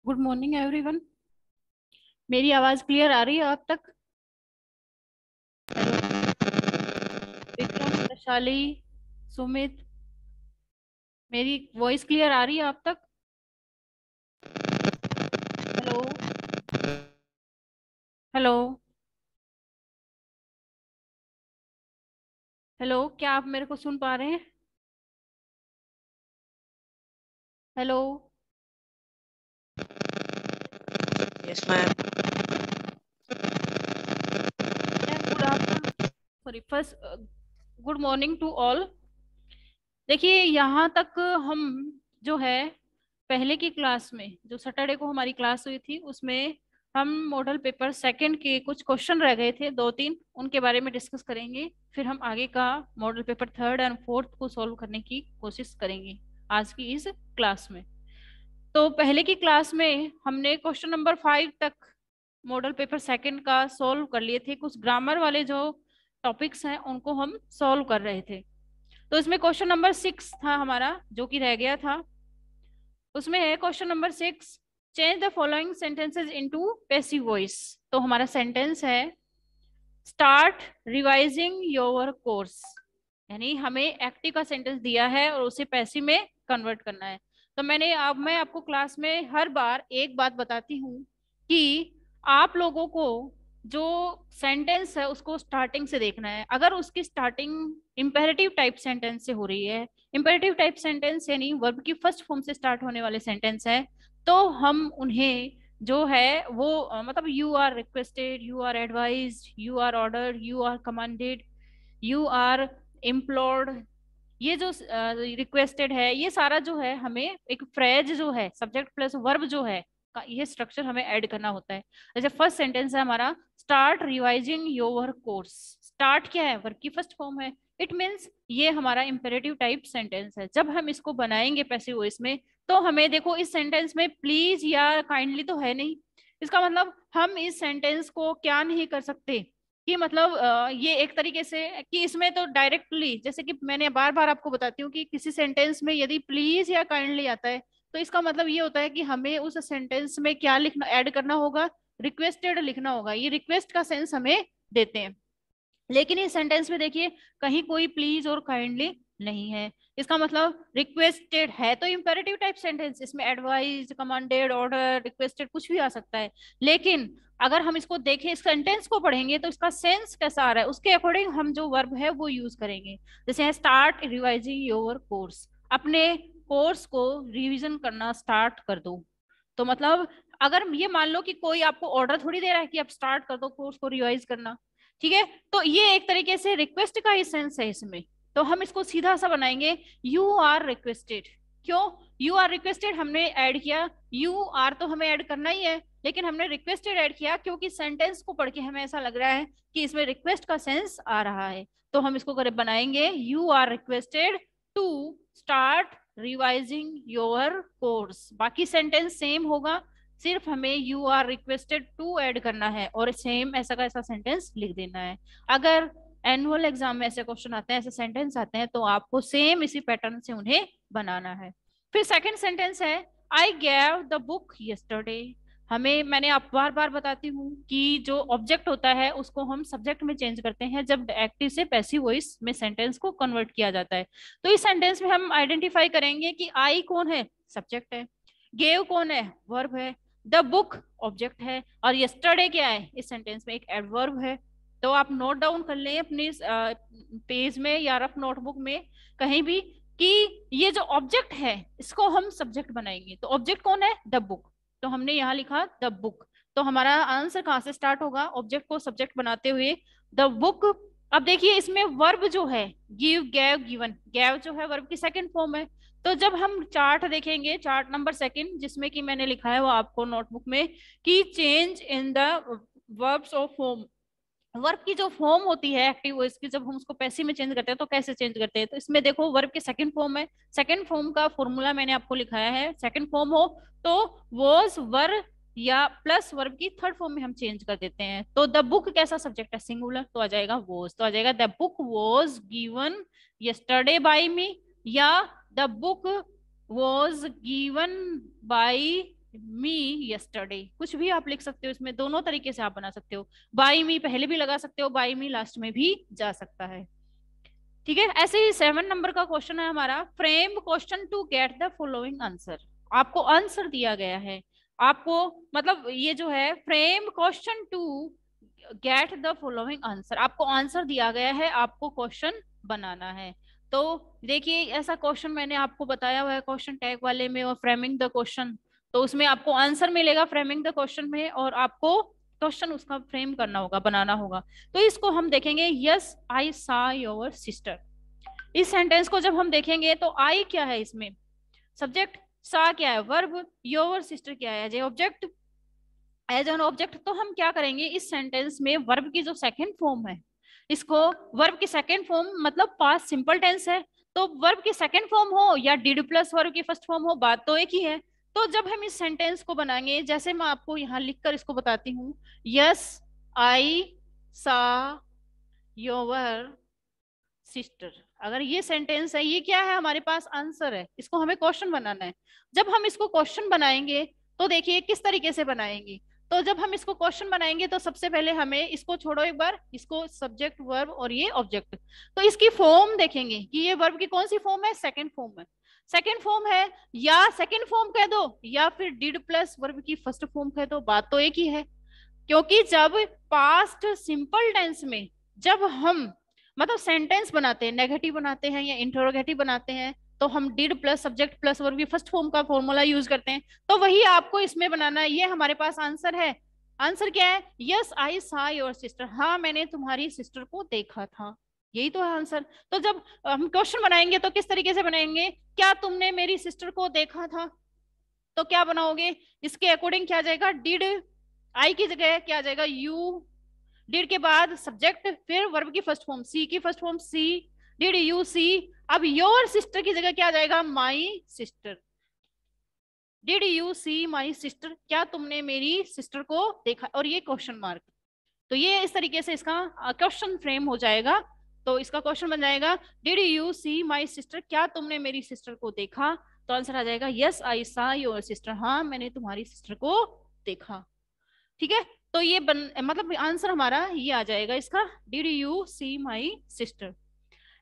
Good morning everyone. मेरी आवाज clear आ रही है आप तक? हेलो विक्रम, वैशाली, सुमित, मेरी वॉइस क्लियर आ रही है आप तक? हेलो हेलो हेलो, क्या आप मेरे को सुन पा रहे हैं? Hello. Yes, ma'am. Good afternoon, sorry first good morning to all. देखिए यहाँ तक हम जो है पहले की क्लास में, जो सैटरडे को हमारी क्लास हुई थी, उसमें हम मॉडल पेपर सेकंड के कुछ क्वेश्चन रह गए थे, दो तीन, उनके बारे में डिस्कस करेंगे। फिर हम आगे का model paper third and fourth को सॉल्व करने की कोशिश करेंगे आज की इस क्लास में। तो पहले की क्लास में हमने क्वेश्चन नंबर 5 तक मॉडल पेपर सेकंड का सॉल्व कर लिए थे। कुछ ग्रामर वाले जो टॉपिक्स हैं उनको हम सॉल्व कर रहे थे। तो इसमें क्वेश्चन नंबर 6 था हमारा, जो कि रह गया था। उसमें है question number 6, change the following sentences into passive voice. तो हमारा सेंटेंस है स्टार्ट रिवाइजिंग योर कोर्स, यानी हमें एक्टिव का सेंटेंस दिया है और उसे पैसिव में कन्वर्ट करना है। तो मैं आपको क्लास में हर बार एक बात बताती हूँ कि आप लोगों को जो सेंटेंस है उसको स्टार्टिंग से देखना है। अगर उसकी स्टार्टिंग इंपेरेटिव टाइप सेंटेंस से हो रही है, इंपेरेटिव टाइप सेंटेंस यानी वर्ब की फर्स्ट फॉर्म से स्टार्ट होने वाले सेंटेंस है, तो हम उन्हें जो है वो मतलब you are requested, you are advised, you are ordered, you are commanded, you are implored, ये जो रिक्वेस्टेड है, ये सारा जो है हमें एक फ्रेज जो है सब्जेक्ट प्लस वर्ब जो है ये स्ट्रक्चर हमें ऐड करना होता है। जैसे फर्स्ट सेंटेंस है हमारा start revising your course. Start क्या है? वर्ब की फर्स्ट फॉर्म है। इट मीन्स ये हमारा इंपेरेटिव टाइप सेंटेंस है। जब हम इसको बनाएंगे पैसिव वॉइस में, तो हमें देखो इस सेंटेंस में प्लीज या काइंडली तो है नहीं। इसका मतलब हम इस सेंटेंस को क्या नहीं कर सकते कि मतलब ये एक तरीके से कि इसमें तो डायरेक्टली, जैसे कि मैंने बार बार आपको बताती हूँ कि किसी सेंटेंस में यदि प्लीज या काइंडली आता है, तो इसका मतलब ये होता है कि हमें उस सेंटेंस में क्या लिखना, ऐड करना होगा, रिक्वेस्टेड लिखना होगा। ये रिक्वेस्ट का सेंस हमें देते हैं। लेकिन इस सेंटेंस में देखिए कहीं कोई प्लीज और काइंडली नहीं है। इसका मतलब रिक्वेस्टेड है तो इंपेरेटिव टाइप सेंटेंस, इसमें एडवाइज, कमांडेड, ऑर्डर, रिक्वेस्टेड कुछ भी आ सकता है। लेकिन अगर हम इसको देखें, इस सेंटेंस को पढ़ेंगे तो इसका सेंस कैसा आ रहा है उसके अकॉर्डिंग हम जो वर्ब है वो यूज करेंगे। जैसे है स्टार्ट रिवाइजिंग योर कोर्स, अपने कोर्स को रिवीजन करना स्टार्ट कर दो। तो मतलब अगर ये मान लो कि कोई आपको ऑर्डर थोड़ी दे रहा है कि आप स्टार्ट कर दो कोर्स को रिवाइज करना, ठीक है, तो ये एक तरीके से रिक्वेस्ट का ही सेंस है इसमें। तो हम इसको सीधा सा बनाएंगे, यू आर रिक्वेस्टेड। क्यों यू आर रिक्वेस्टेड हमने ऐड किया? यू आर तो हमें ऐड करना ही है, लेकिन हमने रिक्वेस्टेड ऐड किया क्योंकि सेंटेंस को पढ़ के हमें ऐसा लग रहा है कि इसमें रिक्वेस्ट का सेंस आ रहा है। तो हम इसको करे बनाएंगे, you are requested to start revising your course. बाकी सेंटेंस सेम होगा, सिर्फ हमें you are requested to add करना है और सेम ऐसा का ऐसा सेंटेंस लिख देना है। अगर एनुअल एग्जाम में ऐसे क्वेश्चन आते हैं, ऐसे सेंटेंस आते हैं, तो आपको सेम इसी पैटर्न से उन्हें बनाना है। फिर सेकंड सेंटेंस है आई गैव द बुक यस्टरडे। हमें, मैंने आप बार बार बताती हूँ कि जो ऑब्जेक्ट होता है उसको हम सब्जेक्ट में चेंज करते हैं जब एक्टिव से पैसिव वॉइस में सेंटेंस को कन्वर्ट किया जाता है। तो इस सेंटेंस में हम आइडेंटिफाई करेंगे कि आई कौन है? सब्जेक्ट है। गेव कौन है? वर्ब है। द बुक ऑब्जेक्ट है। और यस्टरडे क्या है? इस सेंटेंस में एक एडवर्ब है। तो आप नोट डाउन कर लें अपनी पेज में या रफ नोटबुक में कहीं भी कि ये जो ऑब्जेक्ट है इसको हम सब्जेक्ट बनाएंगे। तो ऑब्जेक्ट कौन है? The book. तो हमने यहाँ लिखा द बुक। तो हमारा आंसर कहाँ से स्टार्ट होगा? ऑब्जेक्ट को सब्जेक्ट बनाते हुए द बुक। अब देखिए इसमें वर्ब जो है गिव, गैव, गिवन, गैव जो है वर्ब की सेकंड फॉर्म है। तो जब हम चार्ट देखेंगे, चार्ट नंबर सेकंड, जिसमें कि मैंने लिखा है वो आपको नोटबुक में कि change in the verbs of form. Verb की जो फॉर्म होती है एक्टिव वॉइस की, जब हम उसको पैसिव में चेंज करते हैं तो कैसे चेंज करते हैं? तो इसमें देखो वर्ब की सेकंड फॉर्म है। सेकंड फॉर्म का फॉर्मूला मैंने आपको लिखाया है। सेकंड फॉर्म हो तो वॉज, वर या प्लस वर्ब की थर्ड फॉर्म में हम चेंज कर देते हैं। तो द बुक कैसा सब्जेक्ट है? सिंगुलर, तो आ जाएगा वॉज। तो आ जाएगा the book was given yesterday by me, या the book was given by me yesterday, कुछ भी आप लिख सकते हो इसमें, दोनों तरीके से आप बना सकते हो। बाई मी पहले भी लगा सकते हो, बाई मी लास्ट में भी जा सकता है। ठीक है, ऐसे ही 7 नंबर का क्वेश्चन है हमारा, frame question to get the following answer. आपको आंसर दिया गया है, आपको मतलब ये जो है frame question to get the following answer, आपको आंसर दिया गया है, आपको क्वेश्चन बनाना है। तो देखिए ऐसा क्वेश्चन मैंने आपको बताया हुआ है क्वेश्चन टैग वाले में और फ्रेमिंग द क्वेश्चन, तो उसमें आपको आंसर मिलेगा फ्रेमिंग द क्वेश्चन में, और आपको क्वेश्चन उसका फ्रेम करना होगा, बनाना होगा। तो इसको हम देखेंगे, यस आई सा योर सिस्टर। इस सेंटेंस को जब हम देखेंगे तो आई क्या है इसमें, सब्जेक्ट, सा क्या है वर्ब, योर सिस्टर क्या है as a object, as an object. तो हम क्या करेंगे इस सेंटेंस में, वर्ब की जो सेकंड फॉर्म है, इसको वर्ब की सेकंड फॉर्म मतलब पास्ट सिंपल टेंस है, तो वर्ब की सेकंड फॉर्म हो या डिड प्लस वर्ब की फर्स्ट फॉर्म हो, बात तो एक ही है। तो जब हम इस सेंटेंस को बनाएंगे, जैसे मैं आपको यहाँ लिखकर इसको बताती हूँ, यस आई सा योर सिस्टर, अगर ये सेंटेंस है, ये क्या है हमारे पास आंसर है, इसको हमें क्वेश्चन बनाना है। जब हम इसको क्वेश्चन बनाएंगे तो देखिए किस तरीके से बनाएंगे। तो जब हम इसको क्वेश्चन बनाएंगे तो सबसे पहले हमें, इसको छोड़ो एक बार, इसको सब्जेक्ट वर्ब और ये ऑब्जेक्ट, तो इसकी फॉर्म देखेंगे कि ये वर्ब की कौन सी फॉर्म है, सेकंड फॉर्म है। सेकंड फॉर्म है, या सेकंड फॉर्म कह दो या फिर डिड प्लस वर्ब की फर्स्ट फॉर्म कह दो, बात तो एक ही है। क्योंकि जब पास्ट सिंपल टेंस में जब हम मतलब सेंटेंस बनाते हैं, नेगेटिव बनाते हैं या इंटरोगेटिव बनाते हैं, तो हम did plus subject plus verb की फर्स्ट फॉर्म का फॉर्मूला यूज करते हैं, तो वही आपको इसमें बनाना है। ये हमारे पास आंसर है। आंसर क्या है, यस आई सा योर सिस्टर, हाँ मैंने तुम्हारी सिस्टर को देखा था, यही तो है आंसर। तो जब हम क्वेश्चन बनाएंगे तो किस तरीके से बनाएंगे, क्या तुमने मेरी सिस्टर को देखा था, तो क्या बनाओगे, इसके अकॉर्डिंग क्या जाएगा, डिड, आई की जगह क्या आ जाएगा, यू, डिड के बाद सब्जेक्ट, फिर वर्ब की फर्स्ट फॉर्म, सी की first form see, did you see. अब योर सिस्टर की जगह क्या आ जाएगा, my sister, did you see my sister, क्या तुमने मेरी सिस्टर को देखा, और ये क्वेश्चन मार्क। तो ये इस तरीके से इसका क्वेश्चन फ्रेम हो जाएगा। तो इसका क्वेश्चन बन जाएगा, did you see my sister, क्या तुमने मेरी सिस्टर को देखा, तो आंसर आ जाएगा यस आई सा योर सिस्टर, हाँ मैंने तुम्हारी सिस्टर को देखा। ठीक है, तो ये मतलब आंसर हमारा ये आ जाएगा इसका, did you see my sister.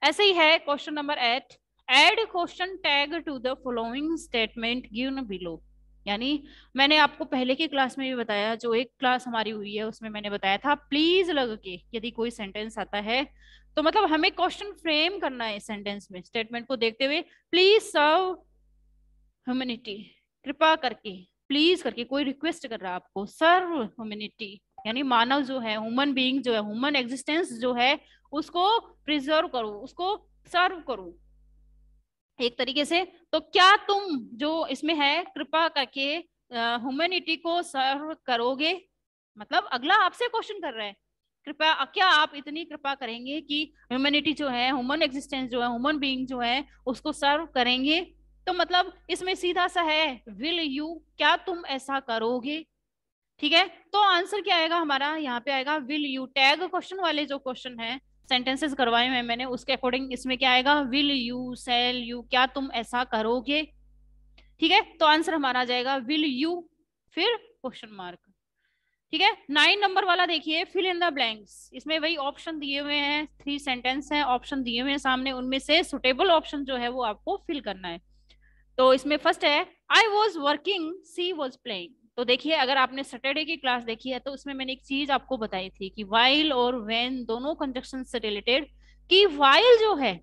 ऐसे ही है question number 8, add question tag to the following statement given below. यानी मैंने आपको पहले की क्लास में भी बताया, जो एक क्लास हमारी हुई है उसमें मैंने बताया था, प्लीज लग के यदि कोई सेंटेंस आता है तो मतलब हमें क्वेश्चन फ्रेम करना है सेंटेंस में, स्टेटमेंट को देखते हुए, प्लीज सर्व ह्यूमैनिटी, कृपा करके, प्लीज करके कोई रिक्वेस्ट कर रहा है आपको, सर्व ह्यूमैनिटी, यानी मानव जो है, ह्यूमन बीइंग जो है, ह्यूमन एग्जिस्टेंस जो है, उसको प्रिजर्व करो, उसको सर्व करो एक तरीके से। तो क्या तुम जो इसमें है कृपा करके ह्यूमैनिटी को सर्व करोगे, मतलब अगला आपसे क्वेश्चन कर रहा है, कृपया क्या आप इतनी कृपा करेंगे कि ह्यूमैनिटी जो है, ह्यूमन एग्जिस्टेंस जो है, ह्यूमन बीइंग जो है, उसको सर्व करेंगे। तो मतलब इसमें सीधा सा है, विल यू, क्या तुम ऐसा करोगे। ठीक है, तो आंसर क्या आएगा हमारा, यहाँ पे आएगा विल यू, टैग क्वेश्चन वाले जो क्वेश्चन है, सेंटेंसेस करवाए हुए मैंने, उसके अकॉर्डिंग इसमें क्या आएगा, विल यू, सेल यू, क्या तुम ऐसा करोगे। ठीक है, तो आंसर हमारा आ जाएगा विल यू, फिर क्वेश्चन मार्क। ठीक है, 9 नंबर वाला देखिए, फिल इन द ब्लैंक्स। इसमें वही ऑप्शन दिए हुए हैं, 3 सेंटेंस हैं, ऑप्शन दिए हुए हैं सामने, उनमें से सुटेबल ऑप्शन जो है वो आपको फिल करना है। तो इसमें फर्स्ट है, I was working she was playing. तो देखिए अगर आपने सैटरडे की क्लास देखी है तो उसमें मैंने एक चीज आपको बताई थी कि वाइल और व्हेन दोनों कंजक्शन से रिलेटेड, कि वाइल जो है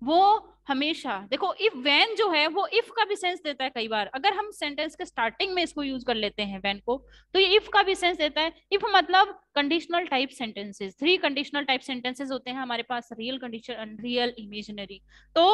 वो हमेशा, देखो इफ व्हेन जो है वो इफ का भी सेंस देता है कई बार, अगर हम सेंटेंस के स्टार्टिंग में इसको यूज कर लेते हैं व्हेन को, तो ये इफ का भी सेंस देता है। इफ मतलब conditional type sentences, 3 conditional type sentences होते हैं हमारे पास, रियल, कंडीशनल, अनरियल, इमेजिनरी। तो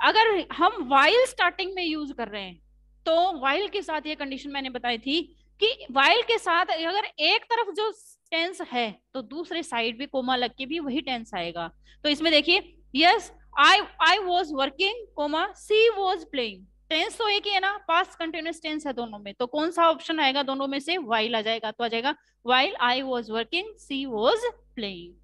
अगर हम वाइल स्टार्टिंग में यूज कर रहे हैं, तो वाइल के साथ ये कंडीशन मैंने बताई थी कि वाइल के साथ अगर एक तरफ जो टेंस है तो दूसरे साइड भी कोमा लग के भी वही टेंस आएगा। तो इसमें देखिए, yes I was working comma she was playing, tense तो एक ही है ना, पास्ट कंटिन्यूअस टेंस है दोनों में, तो कौन सा ऑप्शन आएगा दोनों में से, वाइल आ जाएगा, तो आ जाएगा while I was working she was playing.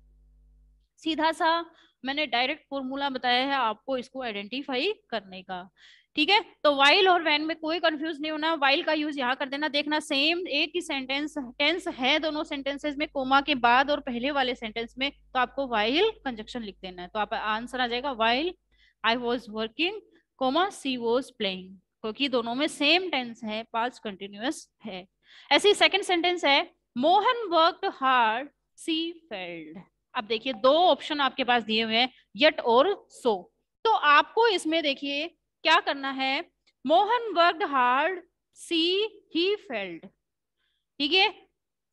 सीधा सा मैंने डायरेक्ट फॉर्मूला बताया है आपको इसको आइडेंटिफाई करने का। ठीक है, तो वाइल और व्हेन में कोई कंफ्यूज नहीं होना, वाइल का यूज यहाँ कर देना। देखना सेम एक ही सेंटेंस टेंस है दोनों सेंटेंसेस में, कोमा के बाद और पहले वाले सेंटेंस में, तो आपको वाइल कंजक्शन लिख देना है। तो आप आंसर आ जाएगा while I was working comma she was playing, क्योंकि दोनों में सेम टेंस है, पास्ट कंटिन्यूअस है। ऐसे ही सेकंड सेंटेंस है Mohan worked hard she failed. अब देखिए दो ऑप्शन आपके पास दिए हुए हैं, यट और सो। तो आपको इसमें देखिए क्या करना है, Mohan worked hard C he failed, ठीक है।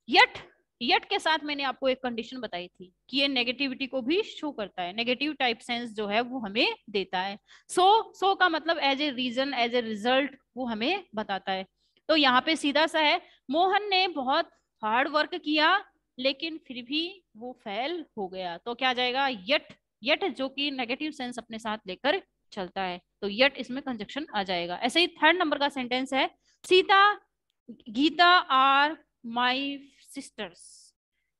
यट यट के साथ मैंने आपको एक कंडीशन बताई थी कि ये नेगेटिविटी को भी शो करता है, नेगेटिव टाइप सेंस जो है वो हमें देता है। सो का मतलब as a reason as a result वो हमें बताता है। तो यहाँ पे सीधा सा है, मोहन ने बहुत हार्ड वर्क किया लेकिन फिर भी वो फेल हो गया, तो क्या जाएगा यट, यट जो कि नेगेटिव सेंस अपने साथ लेकर चलता है, तो यट इसमें कंजक्शन आ जाएगा। ऐसे ही थर्ड नंबर का सेंटेंस है Sita Gita are my sisters.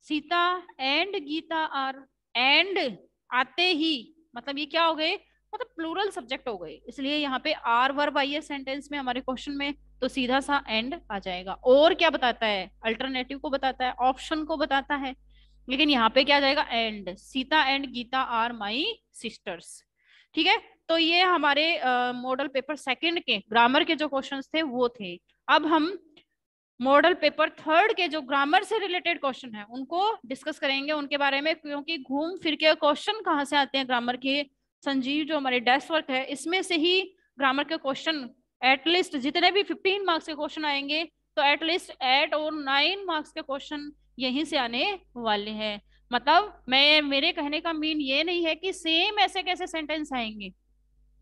Sita and Gita are, and आते ही मतलब ये क्या हो गए, मतलब प्लूरल सब्जेक्ट हो गए, इसलिए यहाँ पे आर वर्ब आई है सेंटेंस में हमारे क्वेश्चन में, तो सीधा सा एंड आ जाएगा। और क्या बताता है, अल्टरनेटिव को बताता है, ऑप्शन को बताता है, लेकिन यहाँ पे क्या जाएगा and, Sita and Gita are my sisters. ठीक है, तो ये हमारे मॉडल पेपर सेकंड के ग्रामर के जो क्वेश्चंस थे वो थे। अब हम मॉडल पेपर थर्ड के जो ग्रामर से रिलेटेड क्वेश्चन है उनको डिस्कस करेंगे, उनके बारे में, क्योंकि घूम फिर के क्वेश्चन कहाँ से आते हैं ग्रामर के, संजीव जो हमारे डेस्क वर्क है इसमें से ही ग्रामर के क्वेश्चन एटलीस्ट जितने भी 15 मार्क्स के क्वेश्चन आएंगे तो एटलीस्ट 8 और 9 मार्क्स के क्वेश्चन यहीं से आने वाले हैं। मतलब मैं, मेरे कहने का मीन ये नहीं है कि सेम ऐसे कैसे सेंटेंस आएंगे,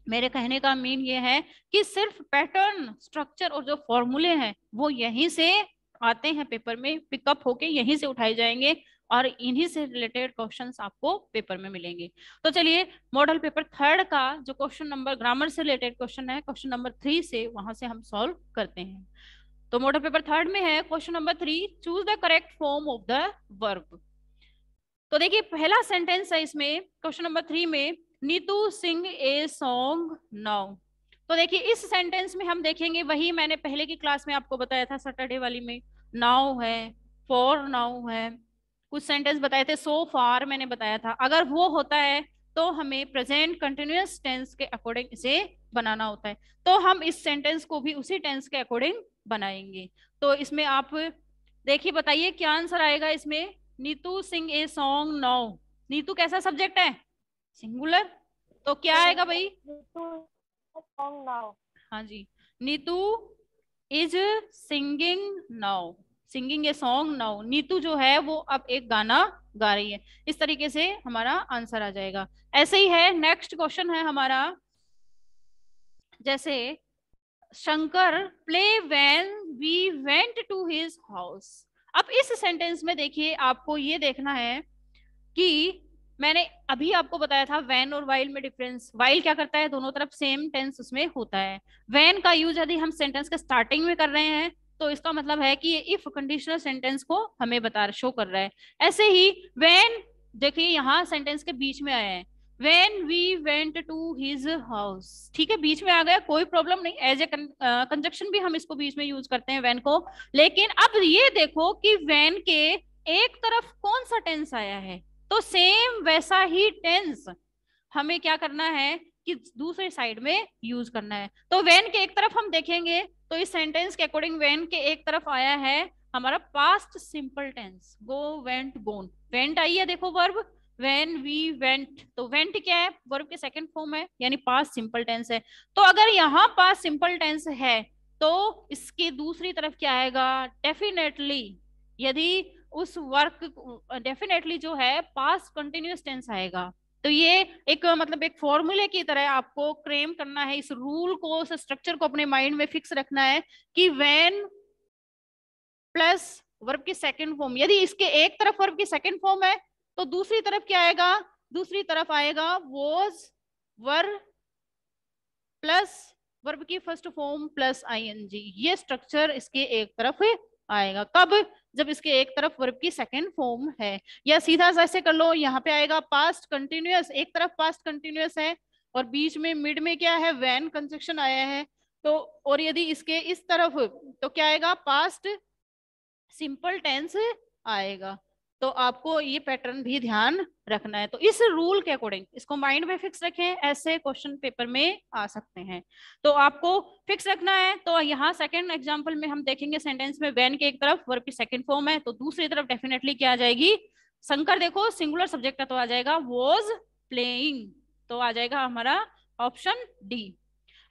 मेरे कहने का मीन ये है कि सिर्फ पैटर्न स्ट्रक्चर और जो फॉर्मूले हैं वो यहीं से आते हैं पेपर में, पिकअप होके यहीं से उठाए जाएंगे और इन्हीं से रिलेटेड क्वेश्चंस आपको पेपर में मिलेंगे। तो चलिए मॉडल पेपर थर्ड का जो क्वेश्चन नंबर ग्रामर से रिलेटेड क्वेश्चन है, क्वेश्चन नंबर 3 से वहां से हम सॉल्व करते हैं। तो मॉडल पेपर थर्ड में है question number 3, choose the correct form of the verb. तो देखिए पहला सेंटेंस है इसमें क्वेश्चन नंबर 3 में, Neetu sing a song now. तो देखिए इस सेंटेंस में हम देखेंगे वही मैंने पहले की क्लास में आपको बताया था सैटरडे वाली में, नाउ है, फॉर नाउ है, कुछ सेंटेंस बताए थे, सो फार मैंने बताया था। अगर वो होता है तो हमें प्रेजेंट कंटिन्यूअस टेंस के अकॉर्डिंग इसे बनाना होता है, तो हम इस सेंटेंस को भी उसी टेंस के अकॉर्डिंग बनाएंगे। तो इसमें आप देखिए बताइए क्या आंसर आएगा इसमें, Neetu sing a song now. Neetu कैसा सब्जेक्ट है, सिंगुलर, तो क्या आएगा भाई, हाँ जी, Neetu is singing now, singing a song now, Neetu जो है वो अब एक गाना गा रही है। इस तरीके से हमारा आंसर आ जाएगा। ऐसे ही है नेक्स्ट क्वेश्चन है हमारा, जैसे Shankar play when we went to his house. अब इस सेंटेंस में देखिए आपको ये देखना है कि मैंने अभी आपको बताया था वैन और वाइल में डिफरेंस, वाइल क्या करता है दोनों तरफ सेम टेंस उसमें होता है, वैन का यूज यदि हम सेंटेंस के स्टार्टिंग में कर रहे हैं तो इसका मतलब है कि ये इफ कंडीशनल सेंटेंस को हमें बता शो कर रहा है। ऐसे ही वैन देखिए यहाँ सेंटेंस के बीच में आया है, when we went to his house, ठीक है बीच में आ गया कोई प्रॉब्लम नहीं, एज ए कंजक्शन भी हम इसको बीच में यूज करते हैं वैन को। लेकिन अब ये देखो कि वैन के एक तरफ कौन सा टेंस आया है, तो सेम वैसा ही टेंस हमें क्या करना है कि दूसरे साइड में यूज करना है। तो वेन के एक तरफ हम देखेंगे तो इस सेंटेंस के अकॉर्डिंग वेन के एक तरफ आया है हमारा past simple tense, go went gone, went आई है देखो वर्ब, वेन वी वेंट, तो वेंट क्या है वर्ब के सेकंड फॉर्म है यानी पास्ट सिंपल टेंस है। तो अगर यहाँ पास्ट सिंपल टेंस है तो इसकी दूसरी तरफ क्या आएगा, डेफिनेटली, यदि उस वर्क डेफिनेटली जो है पास्ट कंटिन्यूअस टेंस आएगा। तो ये एक मतलब एक फॉर्मूले की तरह आपको क्लेम करना है, इस रूल को, उस स्ट्रक्चर को अपने माइंड में फिक्स रखना है कि व्हेन प्लस वर्ब की सेकंड फॉर्म, यदि इसके एक तरफ वर्ब की सेकंड फॉर्म है तो दूसरी तरफ क्या आएगा, दूसरी तरफ आएगा वॉज वर प्लस वर्ब की फर्स्ट फॉर्म प्लस आईएनजी, ये स्ट्रक्चर इसके एक तरफ आएगा। कब, जब इसके एक तरफ वर्ब की सेकंड फॉर्म है। या सीधा ऐसे कर लो, यहाँ पे आएगा पास्ट कंटिन्यूअस, एक तरफ पास्ट कंटिन्यूअस है और बीच में मिड में क्या है, व्हेन कंजक्शन आया है। तो और यदि इसके इस तरफ तो क्या आएगा, पास्ट सिंपल टेंस आएगा। तो आपको ये पैटर्न भी ध्यान रखना है। तो इस रूल के अकॉर्डिंग इसको माइंड में फिक्स रखें, ऐसे क्वेश्चन पेपर में आ सकते हैं। तो आपको फिक्स रखना है। तो यहाँ सेकंड एग्जांपल में हम देखेंगे सेंटेंस में व्हेन के एक तरफ वर्ब की सेकंड फॉर्म है, तो दूसरी तरफ डेफिनेटली क्या आ जाएगी, शंकर देखो सिंगुलर सब्जेक्ट है तो आ जाएगा वॉज प्लेइंग, तो आ जाएगा हमारा ऑप्शन डी।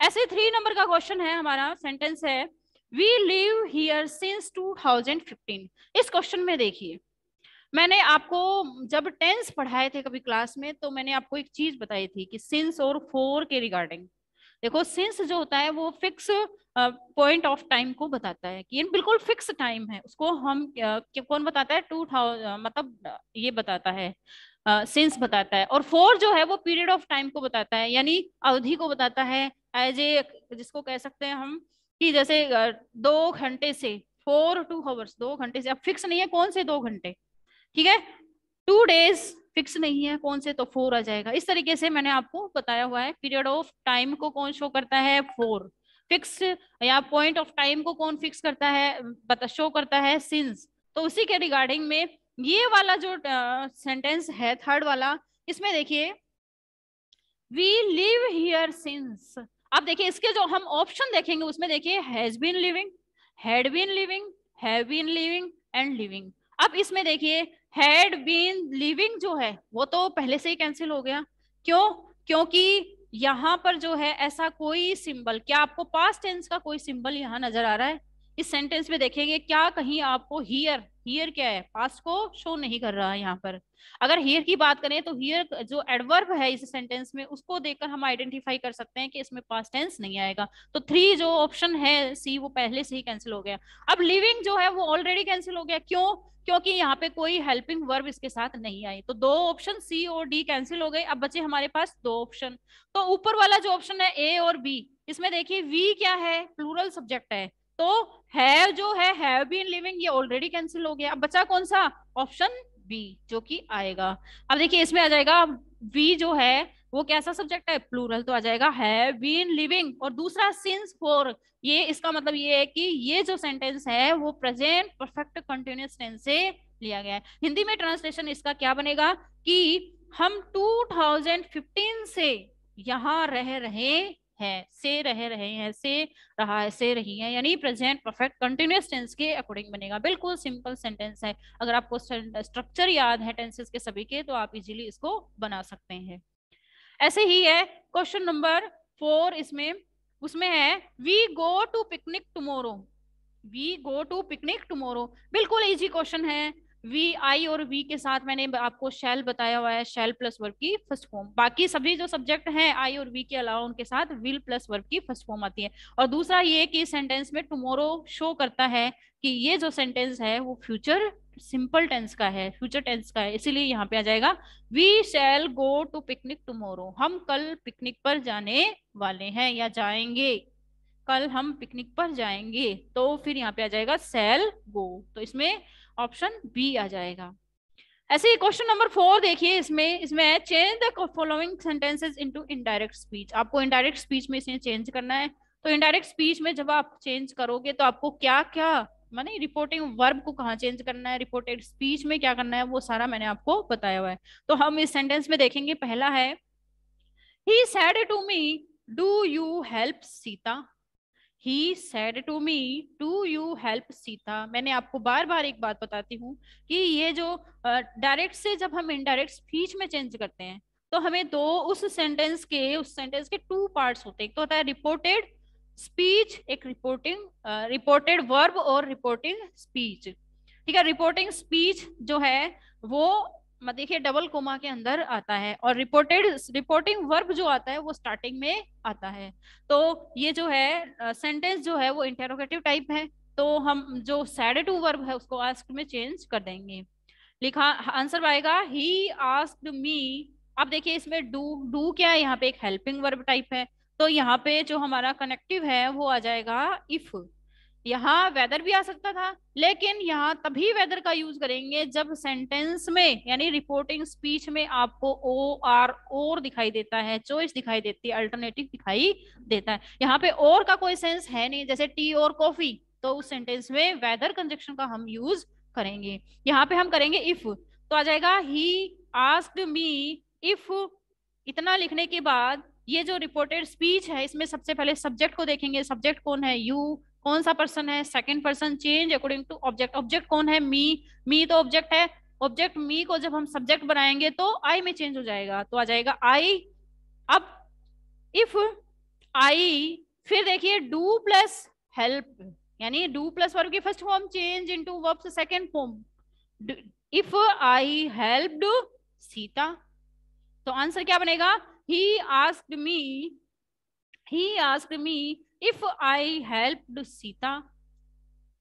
ऐसे 3 नंबर का क्वेश्चन है हमारा, सेंटेंस है वी लिव हियर सिंस 2015। इस क्वेश्चन में देखिए, मैंने आपको जब टेंस पढ़ाए थे कभी क्लास में, तो मैंने आपको एक चीज बताई थी कि सिंस और फॉर के रिगार्डिंग। देखो सिंस जो होता है वो फिक्स पॉइंट ऑफ टाइम को बताता है कि ये बिल्कुल फिक्स टाइम है, उसको हम कौन बताता है, 2000 मतलब ये बताता है, सिंस बताता है। और फोर जो है वो पीरियड ऑफ टाइम को बताता है, यानी अवधि को बताता है, एज ए जिसको कह सकते हैं हम कि जैसे 2 घंटे से, 4 2 hours, 2 घंटे से। अब फिक्स नहीं है कौन से 2 घंटे, ठीक है। 2 days फिक्स नहीं है कौन से, तो फोर आ जाएगा। इस तरीके से मैंने आपको बताया हुआ है, पीरियड ऑफ टाइम को कौन शो करता है, फोर। फिक्स या पॉइंट ऑफ टाइम को कौन फिक्स करता है, बता शो करता है, सिंस। तो उसी के रिगार्डिंग में ये वाला जो सेंटेंस है थर्ड वाला, इसमें देखिए वी लिव हियर सिंस। अब देखिए इसके जो हम ऑप्शन देखेंगे उसमें देखिए has been living, had been living, have been living and living. अब इसमें देखिए हैड बीन लिविंग जो है वो तो पहले से ही कैंसिल हो गया। क्यों, क्योंकि यहाँ पर जो है ऐसा कोई सिंबल, क्या आपको पास्ट टेंस का कोई सिंबल यहाँ नजर आ रहा है? इस सेंटेंस में देखेंगे क्या कहीं आपको हियर, हियर क्या है, पास्ट को शो नहीं कर रहा है यहाँ पर। अगर हियर की बात करें तो हियर जो एडवर्ब है इस सेंटेंस में उसको देखकर हम आइडेंटिफाई कर सकते हैं कि इसमें पास्ट टेंस नहीं आएगा। तो थ्री जो ऑप्शन है सी वो पहले से ही कैंसिल हो गया। अब लिविंग जो है वो ऑलरेडी कैंसिल हो गया। क्यों, क्योंकि यहाँ पे कोई हेल्पिंग वर्ब इसके साथ नहीं आई। तो दो ऑप्शन सी और डी कैंसिल हो गए। अब बचे हमारे पास दो ऑप्शन। तो ऊपर वाला जो ऑप्शन है ए और बी, इसमें देखिए वी क्या है, प्लूरल सब्जेक्ट है। तो हैव जो है, हैव बीन लिविंग, ये ऑलरेडी कैंसिल हो गया। अब बचा कौन सा, ऑप्शन बी जो कि आएगा। अब देखिए इसमें आ जाएगा वी जो है वो कैसा सब्जेक्ट है, प्लूरल, तो आ जाएगा हैव बीन लिविंग। और दूसरा सिंस फोर, ये इसका मतलब ये है कि ये जो सेंटेंस है वो प्रेजेंट परफेक्ट कंटिन्यूअस टेंस से लिया गया है। हिंदी में ट्रांसलेशन इसका क्या बनेगा कि हम 2015 से यहाँ रह रहे हैं, से रह रहे हैं, से रहा है, से रही है, यानी प्रेजेंट परफेक्ट कंटिन्यूअस टेंस के अकॉर्डिंग बनेगा। बिल्कुल सिंपल सेंटेंस है। अगर आपको स्ट्रक्चर याद है टेंसेस के सभी के तो आप इजीली इसको बना सकते हैं। ऐसे ही है क्वेश्चन नंबर 4, इसमें उसमें है we go to picnic tomorrow, we go to picnic tomorrow. बिल्कुल इजी क्वेश्चन है। वी, आई और वी के साथ मैंने आपको शैल बताया हुआ है, शैल प्लस वर्ब की फर्स्ट फॉर्म। बाकी सभी जो सब्जेक्ट हैं आई और वी के अलावा उनके साथ विल प्लस वर्ब की फर्स्ट फॉर्म आती है। और दूसरा ये कि सेंटेंस में टुमारो शो करता है कि ये जो सेंटेंस है वो फ्यूचर सिंपल टेंस का है, फ्यूचर टेंस का है, इसीलिए यहाँ पे आ जाएगा we shall go to picnic tomorrow. हम कल पिकनिक पर जाने वाले हैं या जाएंगे, कल हम पिकनिक पर जाएंगे। तो फिर यहाँ पे आ जाएगा सेल गो, तो इसमें ऑप्शन बी आ जाएगा। ऐसे ही क्वेश्चन नंबर 4 देखिए, इसमें इसमें है change the following sentences into indirect speech. आपको इनडायरेक्ट स्पीच में इसे चेंज करना है। तो इनडायरेक्ट स्पीच में जब आप चेंज करोगे तो आपको क्या क्या, माने रिपोर्टिंग वर्ब को कहाँ चेंज करना है, रिपोर्टेड स्पीच में क्या करना है, वो सारा मैंने आपको बताया हुआ है। तो हम इस सेंटेंस में देखेंगे, पहला है he said to me do you help Sita. He said to me do you help Sita. मैंने आपको बार बार एक बात बताती हूँ कि ये जो डायरेक्ट से जब हम इनडायरेक्ट स्पीच में चेंज करते हैं तो हमें दो उस सेंटेंस के टू पार्ट्स होते हैं। एक तो होता है रिपोर्टेड स्पीच, एक रिपोर्टेड वर्ब और रिपोर्टिंग स्पीच। ठीक है, रिपोर्टिंग स्पीच जो है वो देखिए डबल कोमा के अंदर आता है, और रिपोर्टिंग वर्ब जो आता है वो स्टार्टिंग में आता है। तो ये जो है सेंटेंस जो है वो इंटेरोगेटिव टाइप है, तो हम जो सैड टू वर्ब है उसको आस्क्ड में चेंज कर देंगे। लिखा आंसर आएगा ही आस्क्ड मी। अब देखिए इसमें डू, डू क्या है, यहाँ पे एक हेल्पिंग वर्ब टाइप है, तो यहाँ पे जो हमारा कनेक्टिव है वो आ जाएगा इफ। यहाँ वेदर भी आ सकता था, लेकिन यहाँ तभी वेदर का यूज करेंगे जब सेंटेंस में यानी रिपोर्टिंग स्पीच में आपको ओ आर और दिखाई देता है, चॉइस दिखाई देती है, अल्टरनेटिव दिखाई देता है। यहाँ पे और का कोई सेंस है नहीं, जैसे टी और कॉफी, तो उस सेंटेंस में वेदर कंजक्शन का हम यूज करेंगे। यहाँ पे हम करेंगे इफ, तो आ जाएगा ही आस्क्ड मी इफ। इतना लिखने के बाद ये जो रिपोर्टेड स्पीच है इसमें सबसे पहले सब्जेक्ट को देखेंगे, सब्जेक्ट कौन है, यू। कौन सा पर्सन है, second person, change according to object, object कौन है, मी। मी तो ऑब्जेक्ट है, ऑब्जेक्ट मी को जब हम सब्जेक्ट बनाएंगे तो आई में चेंज हो जाएगा, तो आ जाएगा आई। अब इफ आई, फिर देखिए डू प्लस हेल्प, यानी डू प्लस वर्ब की first form change into verb second form. If I helped Sita, तो आंसर क्या बनेगा, he asked me, he asked me if I helped Sita.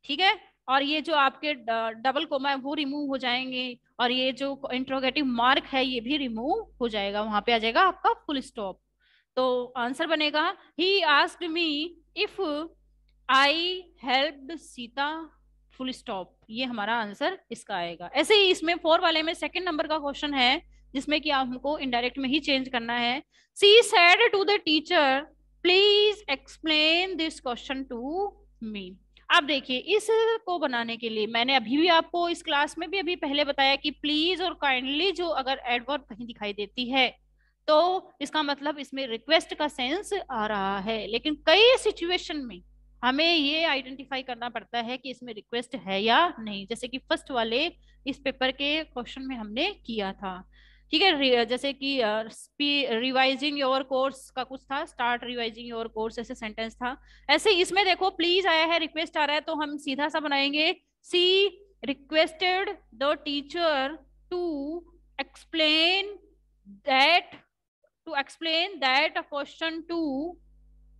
ठीक है, और ये जो आपके डबल कोमा है वो रिमूव हो जाएंगे, और ये जो इंट्रोगेटिव मार्क है ये भी रिमूव हो जाएगा, वहां पे आ जाएगा आपका फुल स्टॉप। तो आंसर बनेगा he asked me if I helped Sita, full stop. ये हमारा आंसर इसका आएगा। ऐसे ही इसमें फोर वाले में सेकंड नंबर का क्वेश्चन है जिसमें कि हमको इनडायरेक्ट में ही चेंज करना है। She said to the teacher please explain this question to me. अब देखिए इसको बनाने के लिए मैंने अभी भी आपको इस क्लास में भी अभी पहले बताया कि प्लीज और काइंडली जो अगर एडवर्ब कहीं दिखाई देती है तो इसका मतलब इसमें रिक्वेस्ट का सेंस आ रहा है, लेकिन कई सिचुएशन में हमें ये आइडेंटिफाई करना पड़ता है कि इसमें रिक्वेस्ट है या नहीं, जैसे कि फर्स्ट वाले इस पेपर के क्वेश्चन में हमने किया था। ठीक है, जैसे कि रिवाइजिंग योर कोर्स का कुछ था, स्टार्ट रिवाइजिंग योर कोर्स ऐसे सेंटेंस था। ऐसे इसमें देखो प्लीज आया है, रिक्वेस्ट आ रहा है, तो हम सीधा सा बनाएंगे she requested the teacher to explain that, to explain that question to,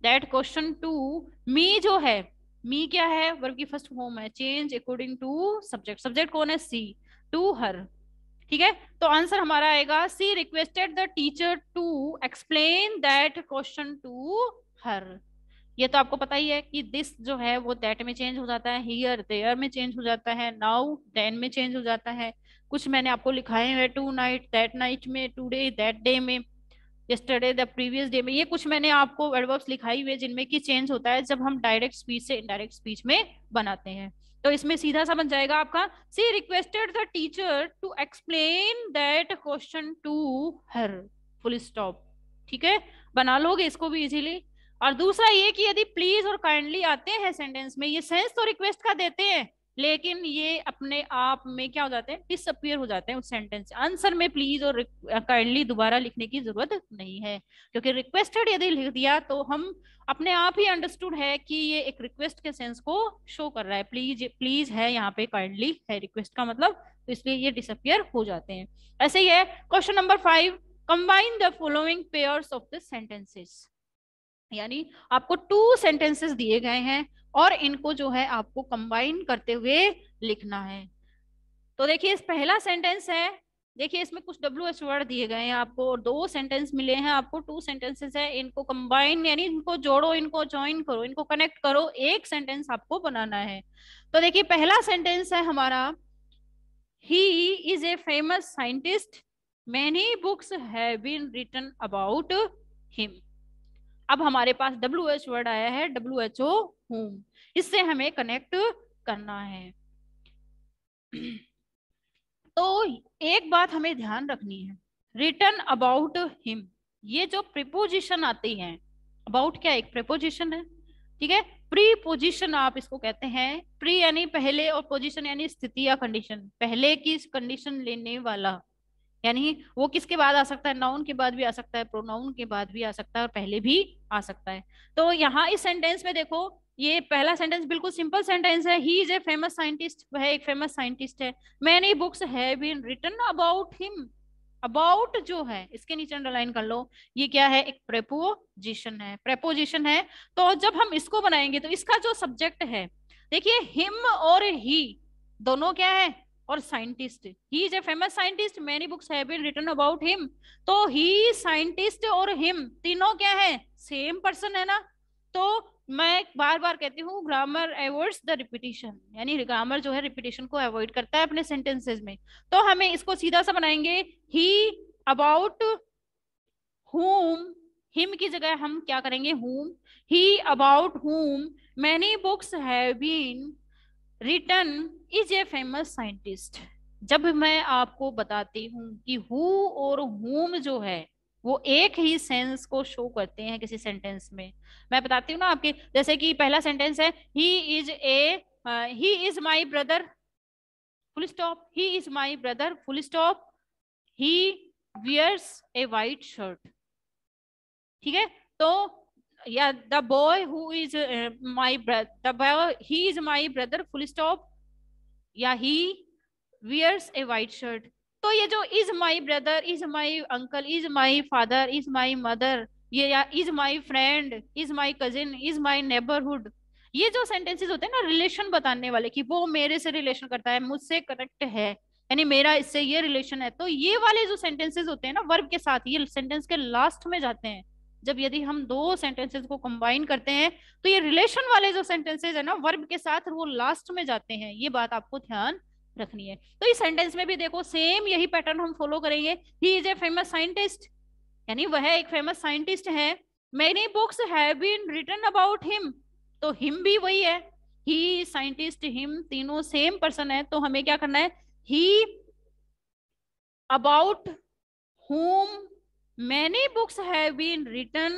that question to me. जो है मी क्या है, वर्ब की फर्स्ट फॉर्म है, change according to subject, subject कौन है, सी, टू हर। ठीक है, तो आंसर हमारा आएगा she requested the teacher to explain that question to her. ये तो आपको पता ही है कि दिस जो है वो दैट में चेंज हो जाता है, हियर देयर में चेंज हो जाता है, नाउ देन में चेंज हो जाता है। कुछ मैंने आपको लिखाए हुए टू नाइट दैट नाइट में, टुडे दैट डे में, यस्टरडे द प्रीवियस डे में, ये कुछ मैंने आपको एडवर्ब्स लिखाई हुए जिनमें कि चेंज होता है जब हम डायरेक्ट स्पीच से इनडायरेक्ट स्पीच में बनाते हैं। तो इसमें सीधा सा बन जाएगा आपका she requested the teacher to explain that question to her, full stop. ठीक है, बना लोगे इसको भी इजीली। और दूसरा ये कि यदि प्लीज और काइंडली आते हैं सेंटेंस में, ये सेंस तो रिक्वेस्ट का देते हैं लेकिन ये अपने आप में क्या हो जाते हैं, डिसअपियर हो जाते हैं उस सेंटेंस से। आंसर में प्लीज और काइंडली दोबारा लिखने की जरूरत नहीं है, क्योंकि रिक्वेस्टेड यदि लिख दिया तो हम अपने आप ही अंडरस्टूड है कि ये एक रिक्वेस्ट के सेंस को शो कर रहा है, प्लीज प्लीज है यहाँ पे, काइंडली है रिक्वेस्ट का मतलब, तो इसलिए ये डिसअपियर हो जाते हैं। ऐसे ही है question number 5, combine the following pairs of the sentences. यानी आपको टू सेंटेंसेस दिए गए हैं और इनको जो है आपको कंबाइन करते हुए लिखना है। तो देखिए इस पहला सेंटेंस है, देखिए इसमें कुछ WH वर्ड दिए गए हैं आपको और दो सेंटेंस मिले हैं आपको, टू सेंटेंसेस है, इनको कंबाइन यानी इनको जोड़ो, इनको ज्वाइन करो, इनको कनेक्ट करो, एक सेंटेंस आपको बनाना है। तो देखिए पहला सेंटेंस है हमारा, he is a famous scientist, many books have been written about him. अब हमारे पास WH वर्ड आया है, WHO होम, इससे हमें कनेक्ट करना है। तो एक बात हमें ध्यान रखनी है, रिटन अबाउट हिम, ये जो प्रीपोजिशन आती हैं, अबाउट क्या एक प्रीपोजिशन है, ठीक है, प्रीपोजिशन आप इसको कहते हैं, प्री यानी पहले और पोजिशन यानी स्थिति या कंडीशन, पहले की कंडीशन लेने वाला, यानी वो किसके बाद आ सकता है, नाउन के बाद भी आ सकता है, प्रोनाउन के बाद भी आ सकता है और पहले भी आ सकता है। तो यहाँ इस सेंटेंस में देखो, ये पहला सेंटेंस बिल्कुल सिंपल सेंटेंस है, he is a famous scientist, वह एक फेमस साइंटिस्ट है, many books have been written about him. About जो है इसके नीचे अंडरलाइन कर लो, ये क्या है, एक प्रेपोजिशन है, प्रेपोजिशन है। तो जब हम इसको बनाएंगे तो इसका जो सब्जेक्ट है, देखिए हिम और ही दोनों क्या है, और scientist, he is a famous scientist, many books have been written about him. तो ही साइंटिस्ट और हिम तीनों क्या है, सेम पर्सन है ना। तो मैं बार बार कहती हूँ ग्रामर अवॉइड्स द रिपीटिशन, यानी ग्रामर जो है रिपीटिशन को अवॉइड करता है अपने सेंटेंसेस में। तो हमें इसको सीधा सा बनाएंगे, ही अबाउट whom, हिम की जगह हम क्या करेंगे whom, he about whom many books have been written is a famous scientist। जब मैं आपको बताती हूँ कि who और whom जो है वो एक ही सेंस को शो करते हैं किसी सेंटेंस में। मैं बताती हूँ ना आपके, जैसे कि पहला सेंटेंस है he is my brother full stop, he is my brother full stop, he wears a white shirt. ठीक है, तो या the boy who is my brother, the boy he is my brother full stop, या he wears a white shirt. तो ये जो is my brother, is my uncle, is my father, is my mother, ये या is my friend, is my cousin, is my neighbourhood, ये जो sentences होते हैं ना रिलेशन बताने वाले कि वो मेरे से रिलेशन करता है, मुझसे कनेक्ट है, यानी मेरा इससे ये रिलेशन है, तो ये वाले जो सेंटेंसेस होते हैं ना वर्ब के साथ, ये सेंटेंस के लास्ट में जाते हैं। जब यदि हम दो सेंटेंसेस को कंबाइन करते हैं तो ये रिलेशन वाले जो सेंटेंसेस है ना वर्ब के साथ वो लास्ट में जाते हैं, ये बात आपको ध्यान रखनी है। तो इस सेंटेंस में भी देखो सेम यही पैटर्न हम फॉलो करेंगे, he is a famous scientist, यानी वह एक फेमस साइंटिस्ट है। Many books have been written about him, तो हिम भी वही है, ही साइंटिस्ट हिम तीनों सेम पर्सन है, तो हमें क्या करना है, he about whom many books have been written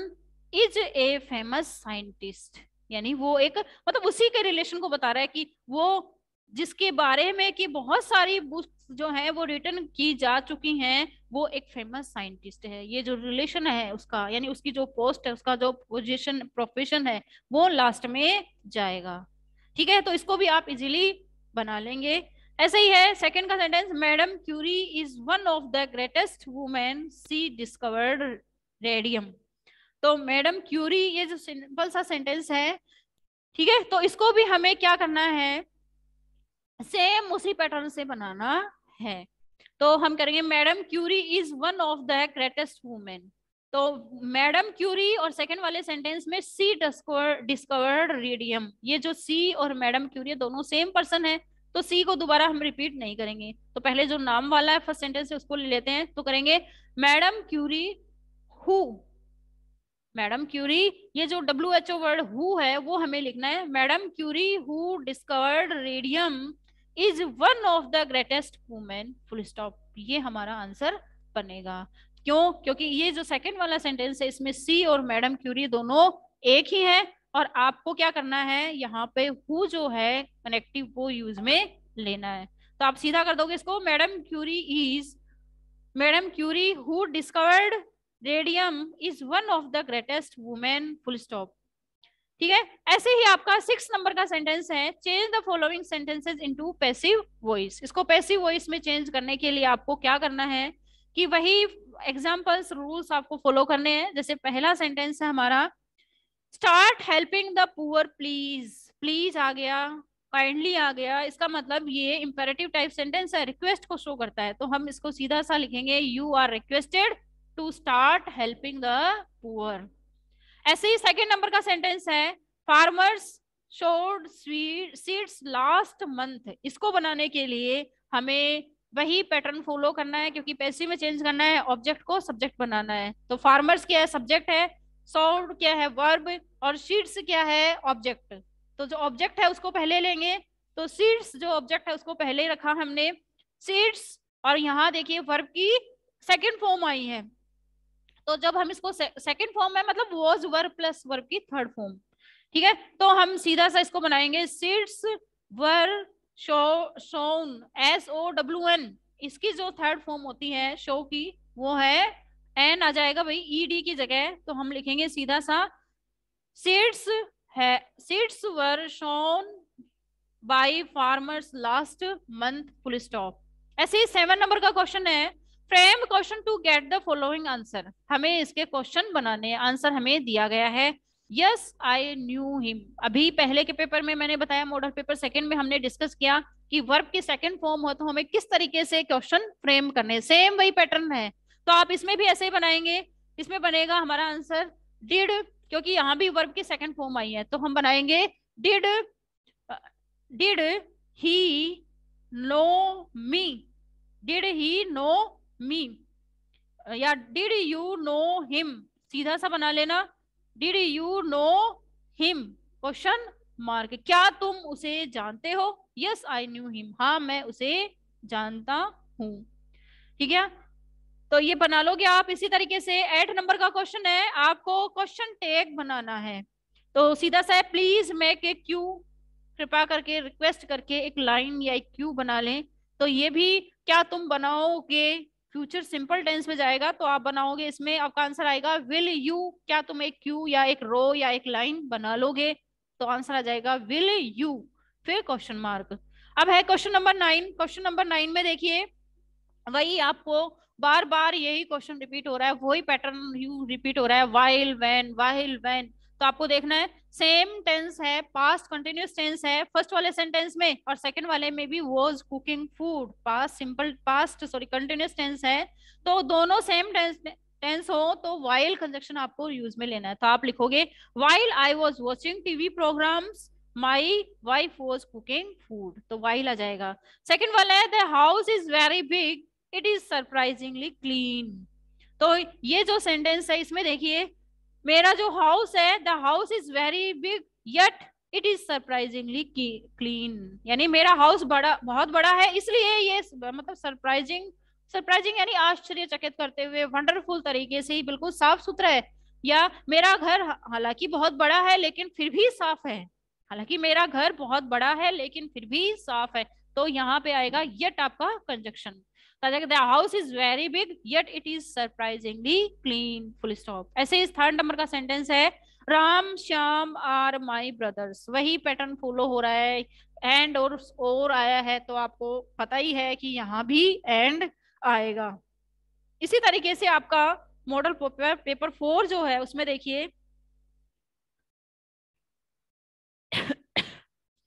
is a famous scientist, यानी वो एक मतलब उसी के रिलेशन को बता रहा है कि वो जिसके बारे में कि बहुत सारी बुक्स जो हैं वो रिटन की जा चुकी हैं वो एक फेमस साइंटिस्ट है। ये जो रिलेशन है उसका, यानी उसकी जो पोस्ट है, उसका जो पोजीशन प्रोफेशन है वो लास्ट में जाएगा। ठीक है, तो इसको भी आप इजीली बना लेंगे। ऐसे ही है सेकंड का sentence, madam Curie is one of the greatest women, she discovered radium. तो मैडम क्यूरी ये जो सिंपल सा सेंटेंस है, ठीक है, तो इसको भी हमें क्या करना है, सेम उसी पैटर्न से बनाना है। तो हम करेंगे madam Curie is one of the greatest women, तो मैडम क्यूरी और सेकंड वाले सेंटेंस में सी डिस्कवर्ड रेडियम, ये जो सी और मैडम क्यूरी दोनों सेम पर्सन है, तो सी को दोबारा हम रिपीट नहीं करेंगे। तो पहले जो नाम वाला है फर्स्ट सेंटेंस है उसको ले लेते हैं, तो करेंगे madam Curie who, madam Curie ये जो WHO वर्ड हु है वो हमें लिखना है, madam Curie who discovered radium is one of the greatest women full stop, ये हमारा आंसर बनेगा। क्यों? क्योंकि ये जो सेकंड वाला सेंटेंस है इसमें सी और मैडम क्यूरी दोनों एक ही है, और आपको क्या करना है यहाँ पे हु जो है कनेक्टिव वो यूज में लेना है। तो आप सीधा कर दोगे इसको, madam Curie who discovered radium is one of the greatest women full stop. ठीक है, ऐसे ही आपका 6 नंबर का सेंटेंस है, change the following sentences into passive voice. इसको पैसिव वॉइस में चेंज करने के लिए आपको क्या करना है कि वही एग्जांपल्स रूल्स आपको फॉलो करने हैं। जैसे पहला सेंटेंस है हमारा, start helping the poor please, please आ गया, काइंडली आ गया, इसका मतलब ये इंपेरेटिव टाइप सेंटेंस है, रिक्वेस्ट को शो करता है, तो हम इसको सीधा सा लिखेंगे, you are requested to start helping the poor. ऐसे ही सेकंड नंबर का सेंटेंस है, farmers sowed seeds last month. इसको बनाने के लिए हमें वही पैटर्न फॉलो करना है, क्योंकि पैसिव में चेंज करना है, ऑब्जेक्ट को सब्जेक्ट बनाना है। तो फार्मर्स क्या है, सब्जेक्ट है, सोड क्या है, वर्ब, और सीड्स क्या है, ऑब्जेक्ट। तो जो ऑब्जेक्ट है उसको पहले लेंगे, तो सीड्स जो ऑब्जेक्ट है उसको पहले रखा हमने, सीड्स, और यहाँ देखिए वर्ब की सेकेंड फॉर्म आई है, तो जब हम इसको सेकंड फॉर्म में मतलब वॉज वर्ब प्लस वर्ब की थर्ड फॉर्म। ठीक है, तो हम सीधा सा इसको बनाएंगे, सीड्स वर शोन, SOWN, इसकी जो थर्ड फॉर्म होती है शो की वो है एन आ जाएगा भाई ED की जगह, तो हम लिखेंगे सीधा सा सीड्स है, seeds were sown by farmers last month full stop. ऐसे ही 7 नंबर का क्वेश्चन है, frame question to get the following answer. हमें इसके क्वेश्चन बनाने, आंसर हमें दिया गया है, यस आई न्यू हिम। अभी पहले के पेपर में मैंने बताया, मॉडल पेपर सेकंड में हमने डिस्कस किया कि वर्ब की सेकंड फॉर्म हो तो हमें किस तरीके से क्वेश्चन फ्रेम करने, सेम वही पैटर्न है, तो आप इसमें भी ऐसे ही बनाएंगे। इसमें बनेगा हमारा आंसर, डिड क्योंकि यहाँ भी वर्ब की सेकंड फॉर्म आई है, तो हम बनाएंगे did did he know me, did he know me, या डिड यू नो हिम, सीधा सा बना लेना, did you know him question mark, क्या तुम उसे जानते हो, यस आई न्यू हिम, हाँ मैं उसे जानता हूँ। ठीक है, तो ये बना लोगे आप। इसी तरीके से 8 नंबर का क्वेश्चन है, आपको क्वेश्चन टैग बनाना है, तो सीधा सा है, प्लीज मेक ए क्यू, कृपया करके रिक्वेस्ट करके एक लाइन या एक क्यू बना लें। तो ये भी क्या तुम बनाओगे, फ्यूचर सिंपल टेंस में जाएगा, तो आप बनाओगे, इसमें आपका आंसर आएगा विल यू, क्या तुम एक क्यू या एक रो या एक लाइन बना लोगे, तो आंसर आ जाएगा विल यू, फिर क्वेश्चन मार्क। अब है क्वेश्चन नंबर 9, क्वेश्चन नंबर 9 में देखिए, वही आपको बार बार यही क्वेश्चन रिपीट हो रहा है, वही पैटर्न यू रिपीट हो रहा है, वाइल व्हेन, तो आपको देखना है सेम टेंस है, पास्ट कंटिन्यूअस टेंस है फर्स्ट वाले सेंटेंस में, और सेकंड वाले में भी was cooking food, past simple past sorry continuous tense है, तो दोनों सेम टेंस हो तो वाइल कंजक्शन आपको यूज में लेना है, तो आप लिखोगे while I was watching TV programmes my wife was cooking food, तो वाइल आ जाएगा। सेकंड वाला है the house is very big it is surprisingly clean, तो ये जो सेंटेंस है इसमें देखिए, मेरा जो हाउस है, the house is very big yet it is surprisingly clean, यानी मेरा हाउस बड़ा बहुत बड़ा है, इसलिए ये मतलब सरप्राइजिंग, सरप्राइजिंग यानी आश्चर्यचकित करते हुए, वंडरफुल तरीके से ही बिल्कुल साफ सुथरा है, या मेरा घर हालांकि बहुत बड़ा है लेकिन फिर भी साफ है, हालांकि मेरा घर बहुत बड़ा है लेकिन फिर भी साफ है, तो यहाँ पे आएगा यट आपका conjunction, the house is very big yet it is surprisingly clean, full stop. ऐसे इस थर्ड नंबर का सेंटेंस है Ram Shyam are my brothers, वही पैटर्न फॉलो हो रहा है, एंड और आया है, तो आपको पता ही है कि यहाँ भी एंड आएगा। इसी तरीके से आपका मॉडल पेपर 4 जो है उसमें देखिए,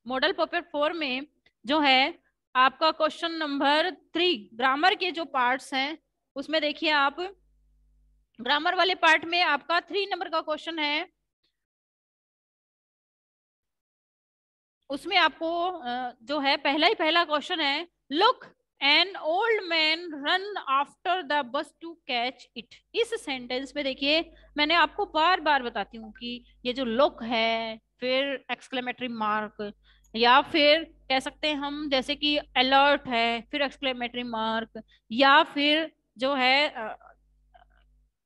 मॉडल पेपर 4 में जो है आपका क्वेश्चन नंबर 3, ग्रामर के जो पार्ट्स हैं उसमें देखिए आप, ग्रामर वाले पार्ट में आपका 3 नंबर का क्वेश्चन है, उसमें आपको जो है पहला ही पहला क्वेश्चन है, look an old man run after the bus to catch it, इस सेंटेंस में देखिए मैंने आपको बार बार बताती हूँ कि ये जो लुक है, फिर एक्सक्लेमेटरी मार्क, या फिर कह सकते हैं हम जैसे कि अलर्ट है फिर एक्सक्लेमेटरी मार्क, या फिर जो है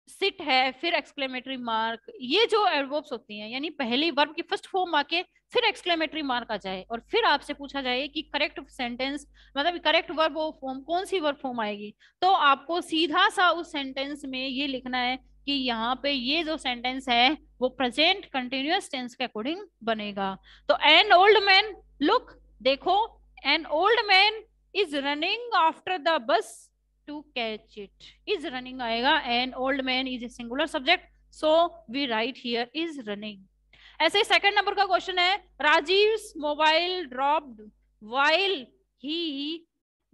सिट है फिर एक्सक्लेमेटरी मार्क, ये जो एडवर्ब्स होती हैं, यानी पहली वर्ब की फर्स्ट फॉर्म आके फिर एक्सक्लेमेटरी मार्क आ जाए, और फिर आपसे पूछा जाए कि करेक्ट सेंटेंस मतलब करेक्ट वर्ब फॉर्म कौन सी वर्ब फॉर्म आएगी, तो आपको सीधा सा उस सेंटेंस में ये लिखना है कि यहाँ पे ये जो सेंटेंस है वो प्रेजेंट कंटिन्यूअस टेंस के अकॉर्डिंग बनेगा। तो एन ओल्ड मैन, लुक देखो, N old man is running after the बस to catch it, is running आएगा, and old man is a singular subject, so we write here is running। ऐसे second number का question है Rajiv's mobile dropped while he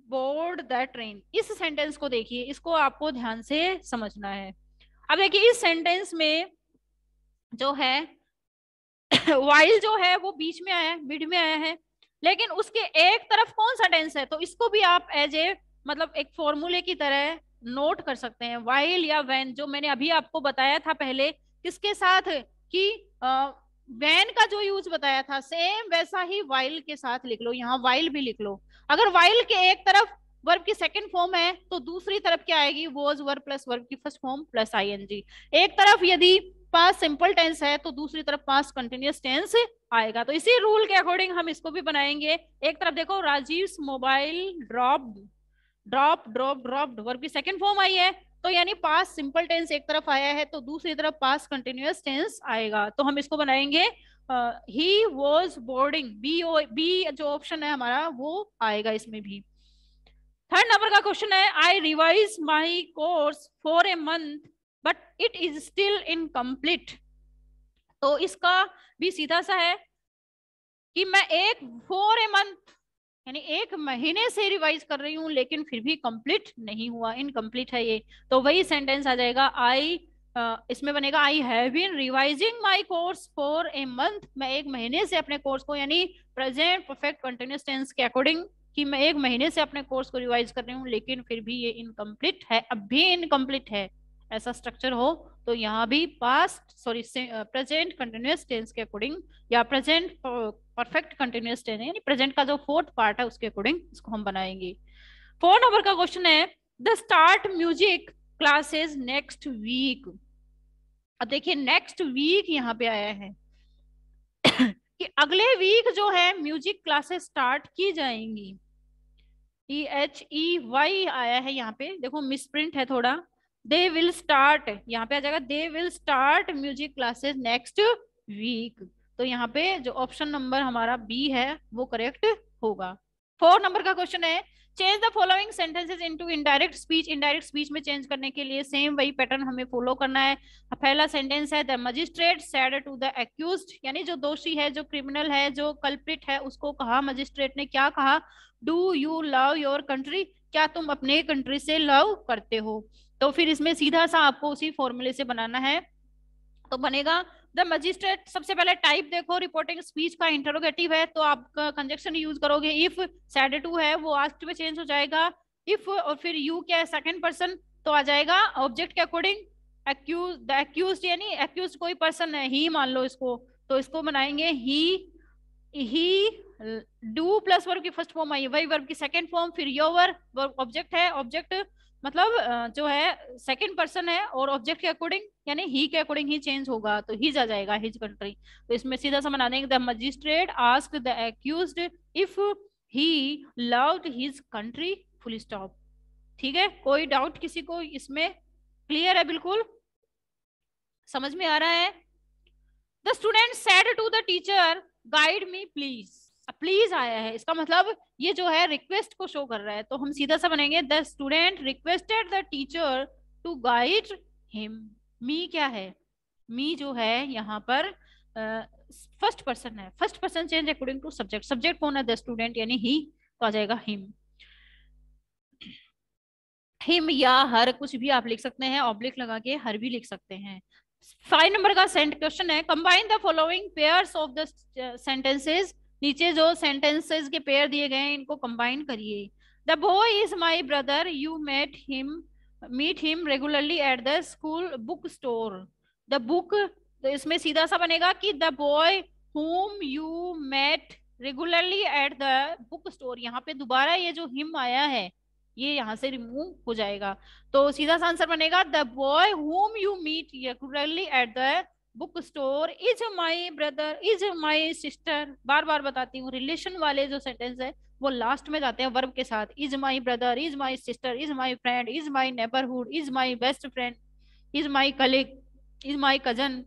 board the train, इस sentence को देखिए, इसको आपको ध्यान से समझना है। अब देखिए इस सेंटेंस में जो है while जो है वो बीच में आया है, मिड में आया है, लेकिन उसके एक तरफ कौन सा टेंस है, तो इसको भी आप एज ए मतलब एक फॉर्मूले की तरह नोट कर सकते हैं, वाइल या वैन, जो मैंने अभी आपको बताया था पहले किसके साथ, कि वैन का जो यूज बताया था सेम वैसा ही वाइल के साथ लिख लो, यहाँ वाइल भी लिख लो। अगर वाइल के एक तरफ वर्ब की सेकंड फॉर्म है तो दूसरी तरफ क्या आएगी, वॉज वर्ब प्लस वर्ब की फर्स्ट फॉर्म प्लस आईएनजी। एक तरफ यदि पास्ट सिंपल टेंस है तो दूसरी तरफ पास्ट कंटिन्यूअस टेंस आएगा, तो इसी रूल के अकॉर्डिंग हम इसको भी बनाएंगे। एक तरफ देखो Rajiv mobile dropped, dropped verb की सेकंड फॉर्म आई है, तो यानी पास्ट सिंपल टेंस एक तरफ आया है तो दूसरी तरफ पास्ट कंटिन्यूअस टेंस आएगा, तो हम इसको बनाएंगे ही वॉज बोर्डिंग, बी जो ऑप्शन है हमारा वो आएगा इसमें भी। थर्ड नंबर का क्वेश्चन है I revise my course for a month but it is still incomplete, तो इसका भी सीधा सा है कि मैं एक फॉर ए मंथ यानी एक महीने से रिवाइज कर रही हूँ लेकिन फिर भी कंप्लीट नहीं हुआ, इनकम्प्लीट है ये, तो वही सेंटेंस आ जाएगा आई इसमें बनेगा I have been revising my course for a month, मैं एक महीने से अपने कोर्स को, यानी प्रेजेंट परफेक्ट कंटिन्यूअस टेंस के अकॉर्डिंग कि मैं एक महीने से अपने कोर्स को रिवाइज कर रही हूँ, लेकिन फिर भी ये इनकम्प्लीट है, अब भी इनकम्प्लीट है, ऐसा स्ट्रक्चर हो तो यहाँ भी past sorry present continuous tense के अकॉर्डिंग या प्रेजेंट परफेक्ट कंटिन्यूअस टेंस यानी प्रेजेंट का जो फोर्थ पार्ट है उसके अकॉर्डिंग इसको हम बनाएंगे। 4 नंबर का क्वेश्चन है the start music classes next week. अब देखिए नेक्स्ट वीक यहाँ पे आया है कि अगले वीक जो है म्यूजिक क्लासेस स्टार्ट की जाएंगी। THEY आया है यहाँ पे, देखो मिसप्रिंट है थोड़ा, दे विल स्टार्ट, यहाँ पे आ जाएगा they will start music classes next week. तो यहाँ पे जो ऑप्शन नंबर हमारा बी है वो करेक्ट होगा। 4 नंबर का क्वेश्चन है change the following sentences into indirect speech. Indirect speech में चेंज करने के लिए सेम वही पैटर्न हमें फॉलो करना है। पहला सेंटेंस है the magistrate said to the accused, यानी जो दोषी है, जो क्रिमिनल है, जो कल्प्रिट है, उसको कहा, मजिस्ट्रेट ने क्या कहा, do you love your country, क्या तुम अपने कंट्री से लव करते हो। तो फिर इसमें सीधा सा आपको उसी फॉर्मूले से बनाना है, तो बनेगा द मजिस्ट्रेट। सबसे पहले टाइप देखो, रिपोर्टिंग स्पीच का इंटरोगेटिव है तो आप कंजक्शन यूज करोगे, इफ सैड टू है वो आस्क्ड में चेंज हो जाएगा, इफ और फिर यू क्या है सेकंड पर्सन तो आ जाएगा ऑब्जेक्ट के अकॉर्डिंग एक्यूज, द एक्यूज यानी एक्यूज कोई पर्सन है, ही मान लो इसको, तो इसको बनाएंगे ही डू प्लस वर्ब की फर्स्ट फॉर्म आई, वही वर्ब की सेकंड फॉर्म, फिर योर वर्ब ऑब्जेक्ट है, ऑब्जेक्ट मतलब जो है सेकंड पर्सन है और ऑब्जेक्ट के अकॉर्डिंग यानी ही के अकॉर्डिंग ही चेंज होगा, तो हिज आ जाएगा, हिज कंट्री। तो इसमें सीधा सा बना देंगे the magistrate asked the accused if he loved his country, full stop. ठीक है, कोई डाउट किसी को इसमें? क्लियर है बिल्कुल, समझ में आ रहा है? The student said to the teacher guide me please. Please आया है, इसका मतलब ये जो है रिक्वेस्ट को शो कर रहा है, तो हम सीधा सा बनेंगे the student requested the teacher to guide him. Me क्या है, मी जो है यहाँ पर फर्स्ट पर्सन है, first person change according to subject, subject कौन है, द स्टूडेंट यानी ही, तो आ जाएगा हिम। हिम या हर कुछ भी आप लिख सकते हैं, ऑब्लिक लगा के हर भी लिख सकते हैं। 5 नंबर का क्वेश्चन है combine the following pairs of the sentences. नीचे जो सेंटेंसेस के पेयर दिए गए हैं इनको कंबाइन करिए। The boy is my brother, you meet him regularly at the school book store. The book, तो इसमें सीधा सा बनेगा कि the boy whom you met regularly at the book store. यहाँ पे दोबारा ये जो हिम आया है ये यहाँ से रिमूव हो जाएगा, तो सीधा सा आंसर बनेगा the boy whom you meet regularly at the book store is my brother is my sister. बार बार बताती हूँ, रिलेशन वाले जो सेंटेंस है वो लास्ट में जाते हैं वर्ब के साथ, is my brother, is my sister, is my friend, is my neighbourhood, is my best friend, is my colleague, is my cousin,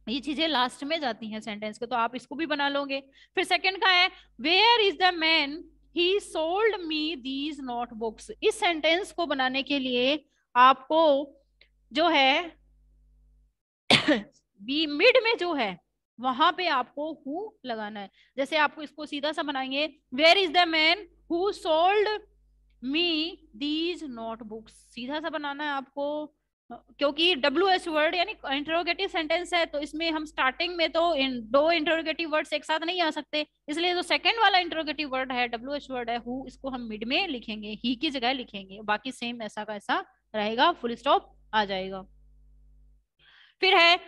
ये चीजें लास्ट में जाती हैं सेंटेंस के, तो आप इसको भी बना लोगे। फिर सेकंड का है where is the man he sold me these notebooks. इस सेंटेंस को बनाने के लिए आपको जो है बी मिड में जो है वहां पे आपको हु लगाना है। जैसे आपको इसको सीधा सा बनाएंगे where is the man who sold me these notebooks, सीधा सा बनाना है आपको, क्योंकि WH वर्ड यानी इंटरोगेटिव सेंटेंस है, तो इसमें हम स्टार्टिंग में तो दो इंटरोगेटिव वर्ड्स एक साथ नहीं आ सकते, इसलिए जो सेकंड वाला इंटरोगेटिव वर्ड है WH वर्ड है हु, इसको हम मिड में लिखेंगे, ही की जगह लिखेंगे, बाकी सेम ऐसा का ऐसा रहेगा, फुल स्टॉप आ जाएगा। फिर है